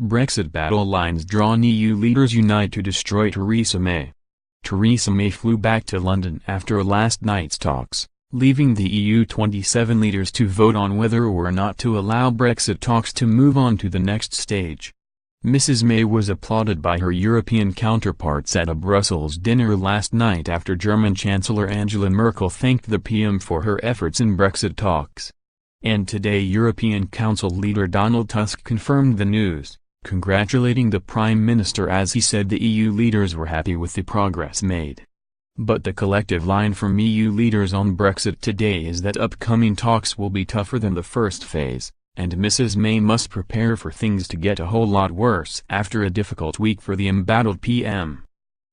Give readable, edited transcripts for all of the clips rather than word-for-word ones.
Brexit battle lines drawn. EU leaders unite to destroy Theresa May. Theresa May flew back to London after last night's talks, leaving the EU 27 leaders to vote on whether or not to allow Brexit talks to move on to the next stage. Mrs. May was applauded by her European counterparts at a Brussels dinner last night after German Chancellor Angela Merkel thanked the PM for her efforts in Brexit talks. And today European Council leader Donald Tusk confirmed the news, congratulating the Prime Minister as he said the EU leaders were happy with the progress made. But the collective line from EU leaders on Brexit today is that upcoming talks will be tougher than the first phase, and Mrs. May must prepare for things to get a whole lot worse after a difficult week for the embattled PM.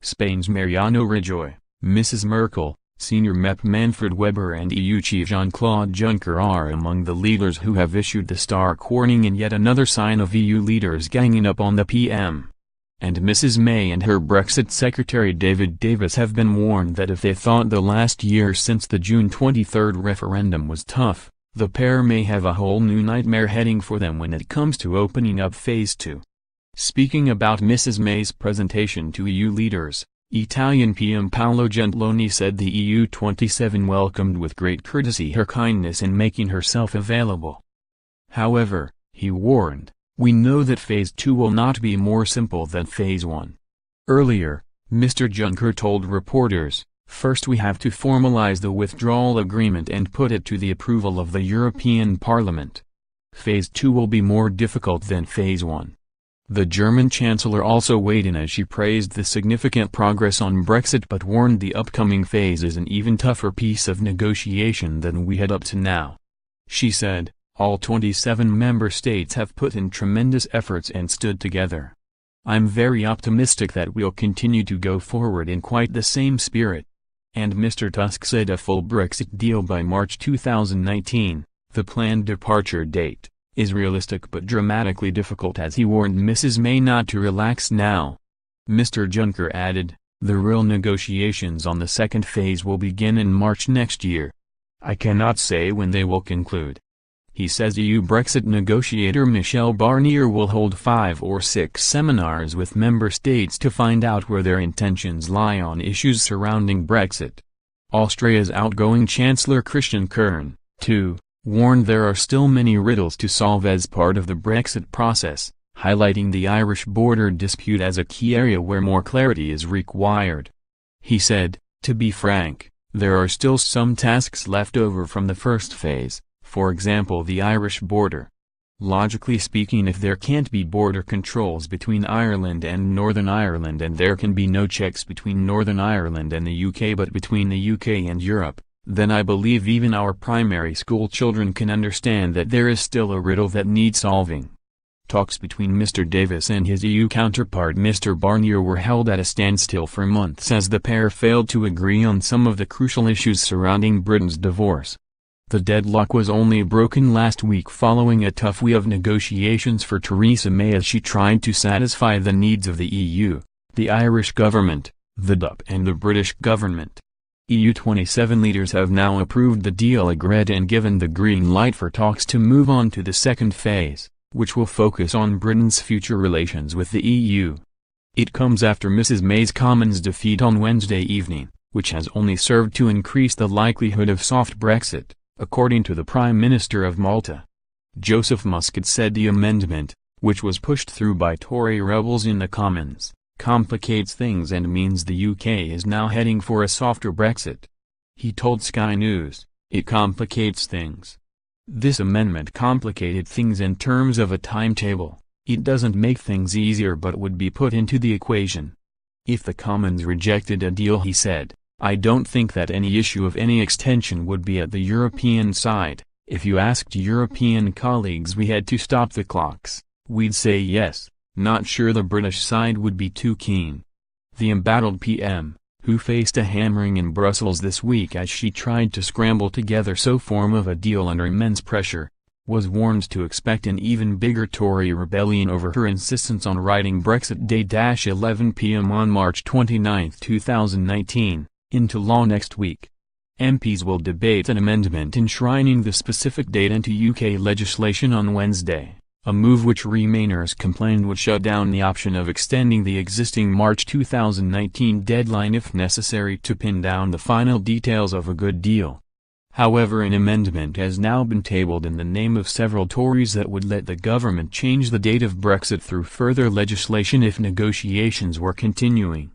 Spain's Mariano Rajoy, Mrs. Merkel, Senior MEP Manfred Weber and EU Chief Jean-Claude Juncker are among the leaders who have issued the stark warning in yet another sign of EU leaders ganging up on the PM. And Mrs. May and her Brexit Secretary David Davis have been warned that if they thought the last year since the June 23 referendum was tough, the pair may have a whole new nightmare heading for them when it comes to opening up Phase 2. Speaking about Mrs. May's presentation to EU leaders, Italian PM Paolo Gentiloni said the EU 27 welcomed with great courtesy her kindness in making herself available. However, he warned, "We know that Phase 2 will not be more simple than Phase 1. Earlier, Mr. Juncker told reporters, "First we have to formalize the withdrawal agreement and put it to the approval of the European Parliament. Phase 2 will be more difficult than Phase 1. The German Chancellor also weighed in as she praised the significant progress on Brexit but warned the upcoming phase is an even tougher piece of negotiation than we had up to now. She said, "All 27 member states have put in tremendous efforts and stood together. I'm very optimistic that we'll continue to go forward in quite the same spirit." And Mr. Tusk said a full Brexit deal by March 2019, the planned departure date, is realistic but dramatically difficult as he warned Mrs. May not to relax now. Mr. Juncker added, "The real negotiations on the second phase will begin in March next year. I cannot say when they will conclude." He says EU Brexit negotiator Michel Barnier will hold 5 or 6 seminars with member states to find out where their intentions lie on issues surrounding Brexit. Austria's outgoing Chancellor Christian Kern, too, warned there are still many riddles to solve as part of the Brexit process, highlighting the Irish border dispute as a key area where more clarity is required. He said, "To be frank, there are still some tasks left over from the first phase, for example the Irish border. Logically speaking, if there can't be border controls between Ireland and Northern Ireland and there can be no checks between Northern Ireland and the UK but between the UK and Europe, then I believe even our primary school children can understand that there is still a riddle that needs solving." Talks between Mr. Davis and his EU counterpart Mr. Barnier were held at a standstill for months as the pair failed to agree on some of the crucial issues surrounding Britain's divorce. The deadlock was only broken last week following a tough week of negotiations for Theresa May as she tried to satisfy the needs of the EU, the Irish government, the DUP and the British government. EU 27 leaders have now approved the deal agreed and given the green light for talks to move on to the second phase, which will focus on Britain's future relations with the EU. It comes after Mrs. May's Commons defeat on Wednesday evening, which has only served to increase the likelihood of soft Brexit, according to the Prime Minister of Malta. Joseph Muscat said the amendment, which was pushed through by Tory rebels in the Commons, complicates things and means the UK is now heading for a softer Brexit. He told Sky News, "It complicates things. This amendment complicated things in terms of a timetable. It doesn't make things easier but would be put into the equation. If the Commons rejected a deal," he said, "I don't think that any issue of any extension would be at the European side. If you asked European colleagues we had to stop the clocks, we'd say yes. Not sure the British side would be too keen." The embattled PM, who faced a hammering in Brussels this week as she tried to scramble together some form of a deal under immense pressure, was warned to expect an even bigger Tory rebellion over her insistence on writing Brexit Day-11 p.m. on March 29, 2019, into law next week. MPs will debate an amendment enshrining the specific date into UK legislation on Wednesday, a move which Remainers complained would shut down the option of extending the existing March 2019 deadline if necessary to pin down the final details of a good deal. However, an amendment has now been tabled in the name of several Tories that would let the government change the date of Brexit through further legislation if negotiations were continuing.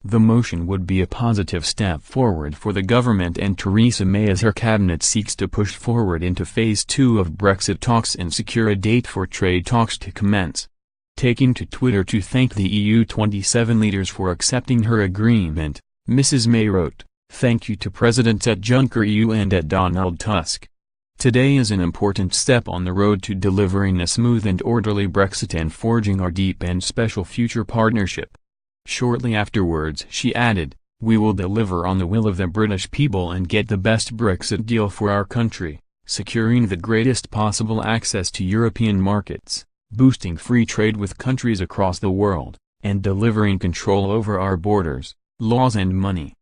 The motion would be a positive step forward for the government and Theresa May as her cabinet seeks to push forward into Phase 2 of Brexit talks and secure a date for trade talks to commence. Taking to Twitter to thank the EU 27 leaders for accepting her agreement, Mrs. May wrote, "Thank you to Presidents at Juncker EU and at Donald Tusk. Today is an important step on the road to delivering a smooth and orderly Brexit and forging our deep and special future partnership." Shortly afterwards she added, "We will deliver on the will of the British people and get the best Brexit deal for our country, securing the greatest possible access to European markets, boosting free trade with countries across the world, and delivering control over our borders, laws and money."